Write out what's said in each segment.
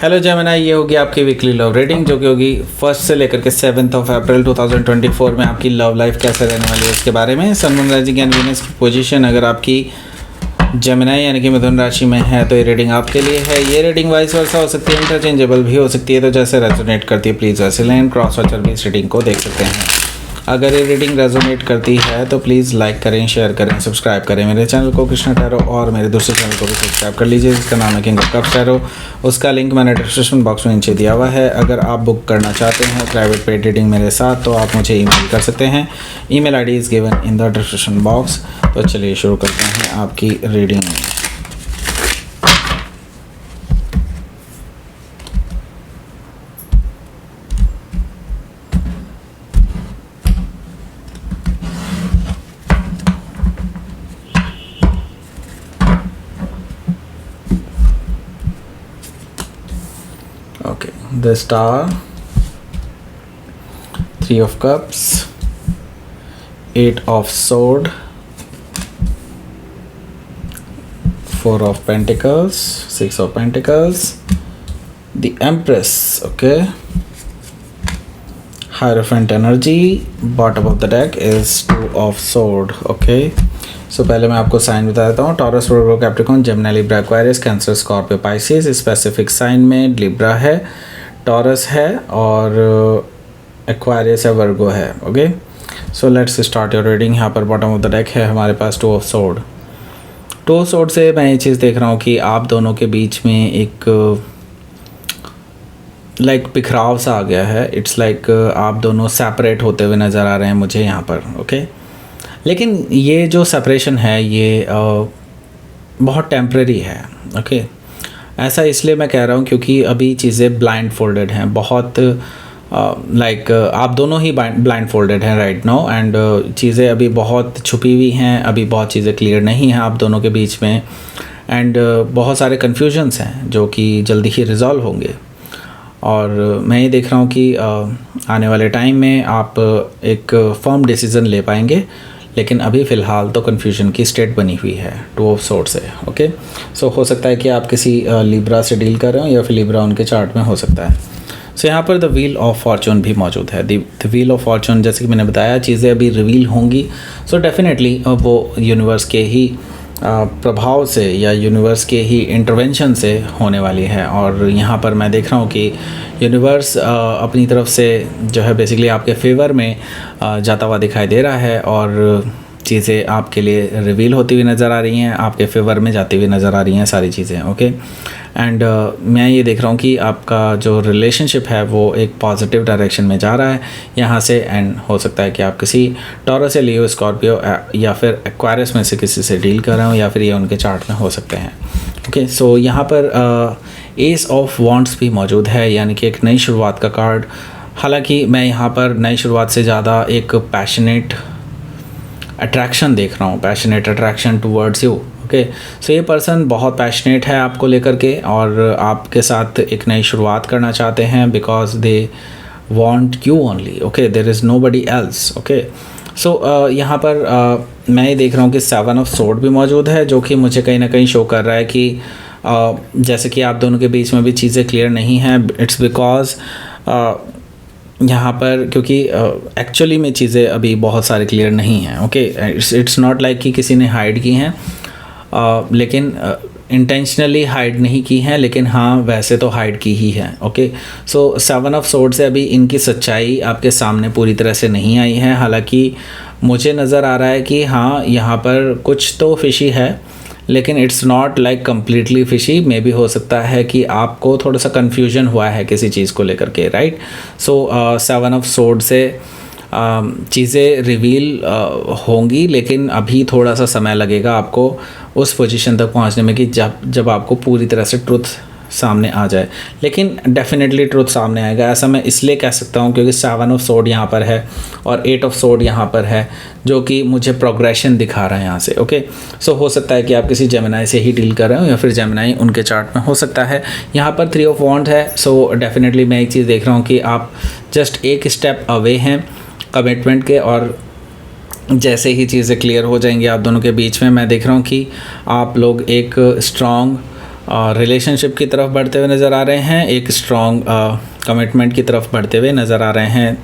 Hello Gemini, ये होगी आपकी वीकली लव रीडिंग जो कि होगी 1 से लेकर के 7 अप्रैल 2024 में आपकी लव लाइफ कैसे रहने वाली है उसके बारे में। सन, मून, राइजिंग एंड वीनस की पोजीशन अगर आपकी जेमिनी यानी कि मिथुन राशि में है तो ये रीडिंग आपके लिए है। ये रीडिंग वाइस वर्सा हो सकती है, इंटरचेंजेबल भी हो सकती है, तो जैसे रेजोनेट करती है प्लीज़ वैसे लें। क्रॉस वॉचर भी इस रीडिंग को देख सकते हैं। अगर ये रीडिंग रेजोनेट करती है तो प्लीज़ लाइक करें, शेयर करें, सब्सक्राइब करें मेरे चैनल को कृष्णा टैरो, और मेरे दूसरे चैनल को भी सब्सक्राइब कर लीजिए जिसका नाम है किंग ऑफ कप्स टैरो। उसका लिंक मैंने डिस्क्रिप्शन बॉक्स में नीचे दिया हुआ है। अगर आप बुक करना चाहते हैं प्राइवेट पेड रीडिंग मेरे साथ तो आप मुझे ईमेल कर सकते हैं। Email ID is given in the description box. तो चलिए शुरू करते हैं आपकी reading. Okay, the Star, 3 of Cups, 8 of Sword, 4 of Pentacles, 6 of Pentacles, the Empress, okay, Hierophant energy, bottom of the deck is 2 of Sword, okay। So पहले मैं आपको sign बता देता हूँ। Taurus, Virgo, Capricorn, Gemini, Libra, Aquarius, Cancer, Scorpio, Pisces. Specific sign में Libra है, Taurus है और एक्वेरियस है, वर्गो है, okay. So let's start your reading. यहाँ पर बॉटम ऑफ द डेक है हमारे पास 2 ऑफ सोर्ड। 2 ऑफ सोर्ड से मैं ये चीज़ देख रहा हूँ कि आप दोनों के बीच में एक बिखराव सा आ गया है। इट्स आप दोनों सेपरेट होते हुए नज़र आ रहे हैं मुझे यहाँ पर, ओके। लेकिन ये जो सेपरेशन है ये बहुत टेम्प्रेरी है, ओके। ऐसा इसलिए मैं कह रहा हूँ क्योंकि अभी चीज़ें ब्लाइंड फोल्डेड हैं, बहुत आप दोनों ही ब्लाइंड फोल्डेड हैं राइट नाउ, एंड चीज़ें अभी बहुत छुपी हुई हैं, अभी बहुत चीज़ें क्लियर नहीं हैं आप दोनों के बीच में, एंड बहुत सारे कन्फ्यूजन्स हैं जो कि जल्दी ही रिज़ॉल्व होंगे। और मैं ये देख रहा हूँ कि आने वाले टाइम में आप एक फर्म डिसीज़न ले पाएंगे, लेकिन अभी फ़िलहाल तो कन्फ्यूजन की स्टेट बनी हुई है 2 ऑफ सोर्ड से, ओके। सो हो सकता है कि आप किसी लिब्रा से डील कर रहे हो या फिर लिब्रा उनके चार्ट में हो सकता है। सो यहाँ पर द व्हील ऑफ फॉर्चून भी मौजूद है। द व्हील ऑफ फॉर्चून, जैसे कि मैंने बताया, चीज़ें अभी रिवील होंगी। सो डेफिनेटली वो यूनिवर्स के ही प्रभाव से या यूनिवर्स के ही इंटरवेंशन से होने वाली है। और यहाँ पर मैं देख रहा हूँ कि यूनिवर्स अपनी तरफ से जो है बेसिकली आपके फेवर में जाता हुआ दिखाई दे रहा है, और चीज़ें आपके लिए रिवील होती हुई नज़र आ रही हैं, आपके फेवर में जाती हुई नज़र आ रही हैं सारी चीज़ें, ओके। एंड मैं ये देख रहा हूँ कि आपका जो रिलेशनशिप है वो एक पॉजिटिव डायरेक्शन में जा रहा है यहाँ से। एंड हो सकता है कि आप किसी टॉरस या लियो, स्कॉर्पियो या फिर एक्वेरियस में से किसी से डील कर रहे हो, या फिर ये उनके चार्ट में हो सकते हैं, ओके। सो यहाँ पर एस ऑफ वॉन्ड्स भी मौजूद है, यानी कि एक नई शुरुआत का कार्ड। हालांकि मैं यहाँ पर नई शुरुआत से ज़्यादा एक पैशनेट अट्रैक्शन देख रहा हूँ, passionate attraction towards you, okay. So ये पर्सन बहुत पैशनेट है आपको लेकर के, और आपके साथ एक नई शुरुआत करना चाहते हैं because they want you only, okay. There is nobody else, okay. So यहाँ पर मैं ये देख रहा हूँ कि 7 ऑफ सोर्ड भी मौजूद है, जो कि मुझे कहीं ना कहीं शो कर रहा है कि जैसे कि आप दोनों के बीच में भी चीज़ें क्लियर नहीं हैं। इट्स बिकॉज यहाँ पर क्योंकि एक्चुअली में चीज़ें अभी बहुत सारी क्लियर नहीं हैं, ओके। इट्स नॉट लाइक कि किसी ने हाइड की हैं, लेकिन इंटेंशनली हाइड नहीं की हैं, लेकिन हाँ वैसे तो हाइड की ही है, ओके। सो 7 ऑफ सोर्ड से अभी इनकी सच्चाई आपके सामने पूरी तरह से नहीं आई है। हालांकि मुझे नज़र आ रहा है कि हाँ यहाँ पर कुछ तो फिशी है, लेकिन it's not like completely fishy. मे भी हो सकता है कि आपको थोड़ा सा कन्फ्यूजन हुआ है किसी चीज़ को लेकर के, राइट। सो 7 ऑफ सोर्ड से चीज़ें रिवील होंगी, लेकिन अभी थोड़ा सा समय लगेगा आपको उस पोजीशन तक पहुंचने में कि जब आपको पूरी तरह से ट्रुथ सामने आ जाए। लेकिन डेफिनेटली ट्रुथ सामने आएगा, ऐसा मैं इसलिए कह सकता हूँ क्योंकि 7 ऑफ सोर्ड यहाँ पर है और 8 ऑफ सोर्ड यहाँ पर है, जो कि मुझे प्रोग्रेशन दिखा रहा है यहाँ से, ओके। सो हो सकता है कि आप किसी जेमिनी से ही डील कर रहे हो, या फिर जेमिनी उनके चार्ट में हो सकता है। यहाँ पर 3 ऑफ वॉन्ड है। सो डेफिनेटली मैं एक चीज़ देख रहा हूँ कि आप जस्ट एक स्टेप अवे हैं कमिटमेंट के, और जैसे ही चीज़ें क्लियर हो जाएंगी आप दोनों के बीच में, मैं देख रहा हूँ कि आप लोग एक स्ट्रॉन्ग रिलेशनशिप की तरफ बढ़ते हुए नज़र आ रहे हैं, एक स्ट्रॉन्ग कमिटमेंट की तरफ बढ़ते हुए नज़र आ रहे हैं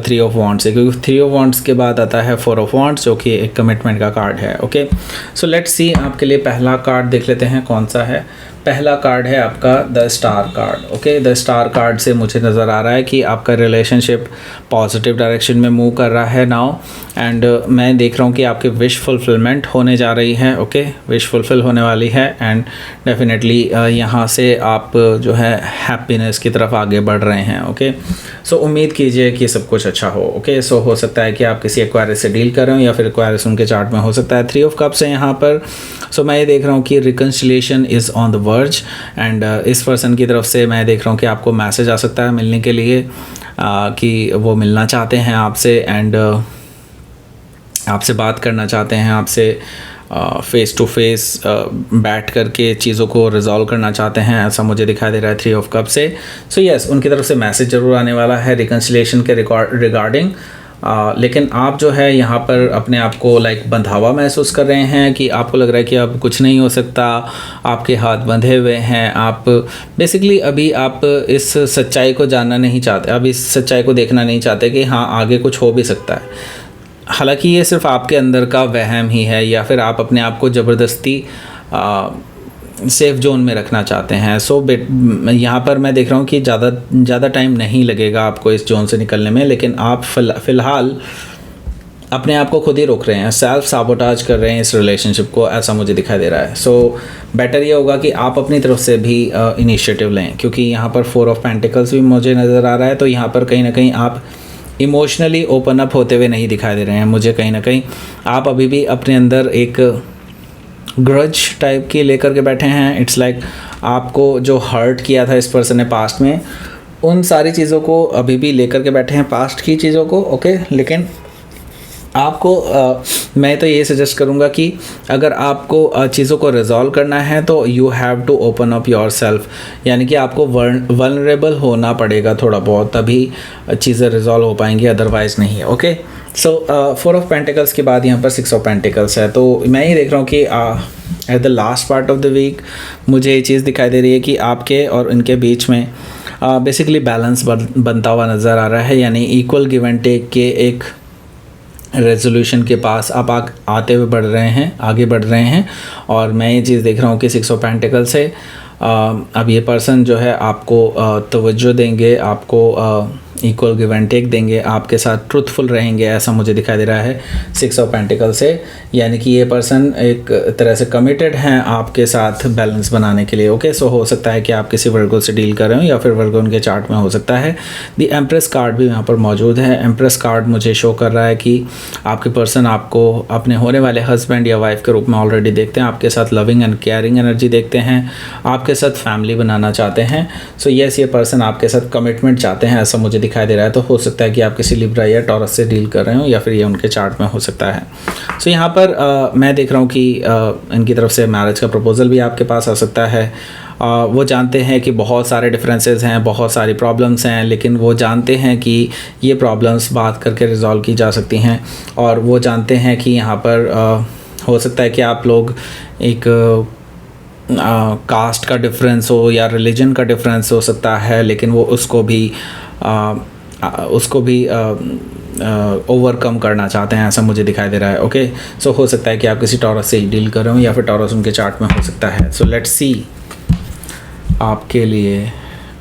3 ऑफ वॉन्ड्स से, क्योंकि 3 ऑफ वॉन्ड्स के बाद आता है 4 ऑफ वॉन्ड्स जो कि एक कमिटमेंट का कार्ड है। ओके, सो लेट्स सी आपके लिए पहला कार्ड देख लेते हैं कौन सा है। पहला कार्ड है आपका the star card. Okay, the star card से मुझे नज़र आ रहा है कि आपका रिलेशनशिप पॉजिटिव डायरेक्शन में मूव कर रहा है नाउ, एंड मैं देख रहा हूँ कि आपकी विश फुलफिलमेंट होने जा रही है। ओके, विश फुलफिल होने वाली है, एंड डेफिनेटली यहाँ से आप जो है हैप्पीनेस की तरफ आगे बढ़ रहे हैं। ओके, सो उम्मीद कीजिए कि सब कुछ अच्छा हो। ओके, सो हो सकता है कि आप किसी एक्वायरस से डील कर रहे हो या फिर एक्वायरस उनके चार्ट में हो सकता है 3 ऑफ कप्स है यहाँ पर। सो मैं ये देख रहा हूँ कि reconciliation is on the verge, and इस पर्सन की तरफ से मैं देख रहा हूँ कि आपको मैसेज आ सकता है मिलने के लिए, कि वो मिलना चाहते हैं आपसे, एंड आपसे बात करना चाहते हैं, आपसे फेस टू फेस बैठ करके चीज़ों को रिजॉल्व करना चाहते हैं, ऐसा मुझे दिखाई दे रहा है 3 ऑफ कप से। सो यस, उनकी तरफ से मैसेज ज़रूर आने वाला है रिकन्सिलिएशन के रिगार्डिंग। लेकिन आप जो है यहाँ पर अपने आप को बंधा हुआ महसूस कर रहे हैं, कि आपको लग रहा है कि अब कुछ नहीं हो सकता, आपके हाथ बंधे हुए हैं। आप बेसिकली अभी आप इस सच्चाई को जानना नहीं चाहते, अब इस सच्चाई को देखना नहीं चाहते कि हाँ आगे कुछ हो भी सकता है। हालांकि ये सिर्फ आपके अंदर का वहम ही है, या फिर आप अपने आप को ज़बरदस्ती सेफ़ जोन में रखना चाहते हैं। सो यहाँ पर मैं देख रहा हूँ कि ज़्यादा टाइम नहीं लगेगा आपको इस जोन से निकलने में, लेकिन आप फ़िलहाल अपने आप को खुद ही रोक रहे हैं, सेल्फ साबोटाज कर रहे हैं इस रिलेशनशिप को, ऐसा मुझे दिखाई दे रहा है। सो बेटर ये होगा कि आप अपनी तरफ से भी इनिशिएटिव लें, क्योंकि यहाँ पर 4 ऑफ पेंटिकल्स भी मुझे नज़र आ रहा है। तो यहाँ पर कहीं ना कहीं आप इमोशनली ओपन अप होते हुए नहीं दिखाई दे रहे हैं मुझे। कहीं ना कहीं आप अभी भी अपने अंदर एक ग्रज टाइप की लेकर के बैठे हैं। इट्स लाइक आपको जो हर्ट किया था इस पर्सन ने पास्ट में, उन सारी चीज़ों को अभी भी लेकर के बैठे हैं, पास्ट की चीज़ों को। ओके, लेकिन आपको मैं तो ये सजेस्ट करूँगा कि अगर आपको चीज़ों को रिजॉल्व करना है तो you have to open up yourself, यानी कि आपको वल्नरेबल होना पड़ेगा थोड़ा बहुत, तभी चीज़ें रिजॉल्व हो पाएंगी, अदरवाइज़ नहीं है। ओके, सो 4 ऑफ पेंटिकल्स के बाद यहाँ पर 6 ऑफ पेंटिकल्स है। तो मैं ये देख रहा हूँ कि at the last part of the week मुझे ये चीज़ दिखाई दे रही है कि आपके और इनके बीच में बेसिकली बैलेंस बनता हुआ नज़र आ रहा है, यानी इक्वल गिव एंड टेक के एक रेजोल्यूशन के पास आप आते हुए बढ़ रहे हैं, आगे बढ़ रहे हैं। और मैं ये चीज़ देख रहा हूँ कि 6 ऑफ पेंटिकल से अब ये पर्सन जो है आपको तवज्जो देंगे, आपको इक्वल गिव एंड टेक देंगे, आपके साथ ट्रुथफुल रहेंगे, ऐसा मुझे दिखाई दे रहा है 6 ऑफ पेंटिकल से। यानी कि ये पर्सन एक तरह से कमिटेड हैं आपके साथ बैलेंस बनाने के लिए। ओके, सो हो सकता है कि आप किसी वर्गो से डील कर रहे हो, या फिर वर्गो उनके चार्ट में हो सकता है। द एम्प्रेस कार्ड भी यहाँ पर मौजूद है। एम्प्रेस कार्ड मुझे शो कर रहा है कि आपके पर्सन आपको अपने होने वाले हस्बैंड या वाइफ के रूप में ऑलरेडी देखते हैं, आपके साथ लविंग एंड केयरिंग एनर्जी देखते हैं, आपके साथ फैमिली बनाना चाहते हैं। सो यस, ये पर्सन आपके साथ कमिटमेंट चाहते हैं, ऐसा मुझे दिखाई दे रहा है। तो हो सकता है कि आप किसी लिब्रा या टॉरस से डील कर रहे हो, या फिर ये उनके चार्ट में हो सकता है। सो यहाँ पर मैं देख रहा हूँ कि इनकी तरफ से मैरिज का प्रपोजल भी आपके पास आ सकता है। वो जानते हैं कि बहुत सारे डिफरेंसेस हैं, बहुत सारी प्रॉब्लम्स हैं, लेकिन वो जानते हैं कि ये प्रॉब्लम्स बात करके रिजॉल्व की जा सकती हैं। और वो जानते हैं कि यहाँ पर हो सकता है कि आप लोग एक कास्ट का डिफरेंस हो या रिलीजन का डिफरेंस हो सकता है, लेकिन वो उसको भी ओवरकम करना चाहते हैं, ऐसा मुझे दिखाई दे रहा है। ओके, सो हो सकता है कि आप किसी टॉरस से ही डील कर रहे हो, या फिर टॉरस उनके चार्ट में हो सकता है। सो लेट्स सी आपके लिए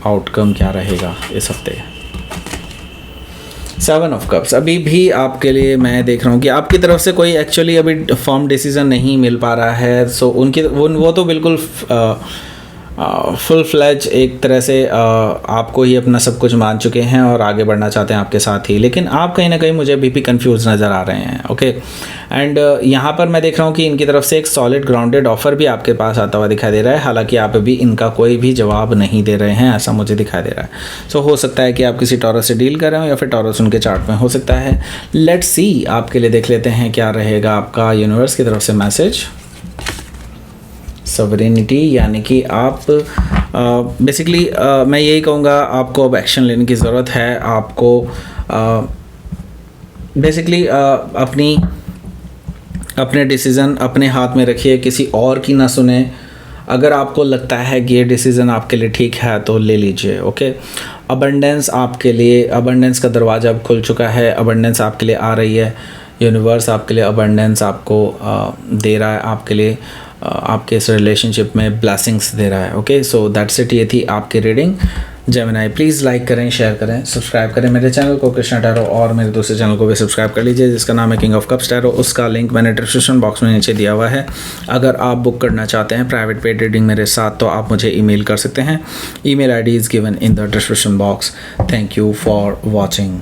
आउटकम क्या रहेगा इस हफ्ते। 7 ऑफ कप्स, अभी भी आपके लिए मैं देख रहा हूँ कि आपकी तरफ से कोई एक्चुअली अभी फर्म डिसीजन नहीं मिल पा रहा है। सो वो तो बिल्कुल फुल फ्लैज एक तरह से आपको ही अपना सब कुछ मान चुके हैं और आगे बढ़ना चाहते हैं आपके साथ ही, लेकिन आप कहीं ना कहीं मुझे अभी भी कंफ्यूज नज़र आ रहे हैं। ओके, एंड यहाँ पर मैं देख रहा हूँ कि इनकी तरफ से एक सॉलिड ग्राउंडेड ऑफर भी आपके पास आता हुआ दिखाई दे रहा है, हालांकि आप अभी इनका कोई भी जवाब नहीं दे रहे हैं, ऐसा मुझे दिखाई दे रहा है। सो हो सकता है कि आप किसी टॉरस से डील कर रहे हो, या फिर टॉरस उनके चार्ट में हो सकता है। लेट्स सी आपके लिए देख लेते हैं क्या रहेगा आपका यूनिवर्स की तरफ से मैसेज। सवरेनिटी, यानी कि आप बेसिकली मैं यही कहूँगा, आपको अब एक्शन लेने की ज़रूरत है। आपको बेसिकली अपने डिसीज़न अपने हाथ में रखिए, किसी और की ना सुने। अगर आपको लगता है कि ये डिसीज़न आपके लिए ठीक है तो ले लीजिए, ओके। अबंडेंस आपके लिए, अबंडेंस का दरवाज़ा अब खुल चुका है, अबंडेंस आपके लिए आ रही है, यूनिवर्स आपके लिए अबंडेंस आपको दे रहा है, आपके लिए आपके इस रिलेशनशिप में ब्लेसिंग्स दे रहा है, ओके। सो दैट्स इट, ये थी आपकी रीडिंग। जेमिनी, प्लीज़ लाइक करें, शेयर करें, सब्सक्राइब करें मेरे चैनल को कृष्णा टैरो, और मेरे दूसरे चैनल को भी सब्सक्राइब कर लीजिए जिसका नाम है किंग ऑफ कप्स टैरो। उसका लिंक मैंने डिस्क्रिप्शन बॉक्स में नीचे दिया हुआ है। अगर आप बुक करना चाहते हैं प्राइवेट पेड रीडिंग मेरे साथ तो आप मुझे ईमेल कर सकते हैं। Email ID is given in the description box. Thank you for watching.